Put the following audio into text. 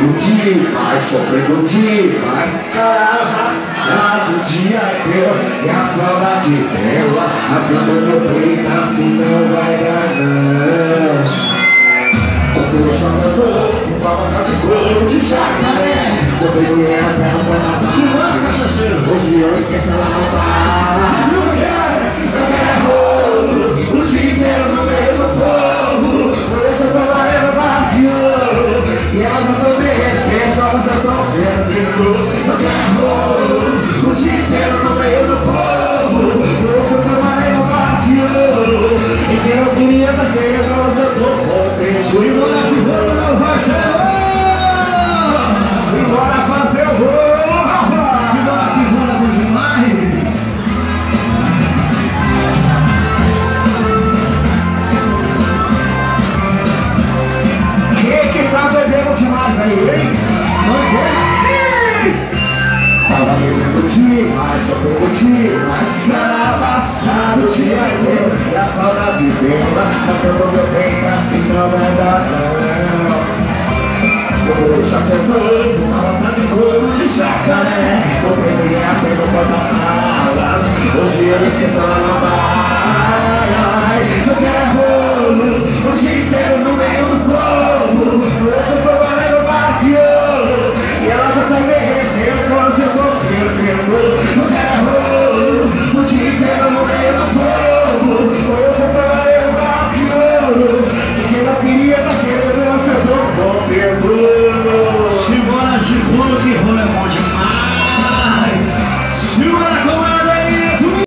bebendo demais, sofrendo demais. Cara amassado o dia inteiro e a saudade dela rasgando meu peito, assim não vai dar não. Eu chamando uma vaca de couro de jacaré. Eu peguei até no pé de uma cachaceira. Hoje eu esqueci ela não para. Não quero, eu quero o dia inteiro no meio do povo. Hoje eu tô valendo vazio e elas não tão derretendo, elas já tão vendo. Eu quero o dia inteiro no meio do povo. Hoje eu tô valendo vazio e quem eu queria tá vendo, elas já tão contente. Simbora de bolo, Rogério! Simbora fazer o bolo, rapaz! Simbora que rola bom demais! Quem que tá bebendo demais aí, hein? Não é? Tava bebendo demais, eu bebo demais. Cara passado o dia inteiro e a saudade dela rasgando meu peito, assim não vai dar não. Eu já pegou uma lata de couro de jacaré. Eu peguei a pena pra falas. Hoje eu esqueço ela na barra.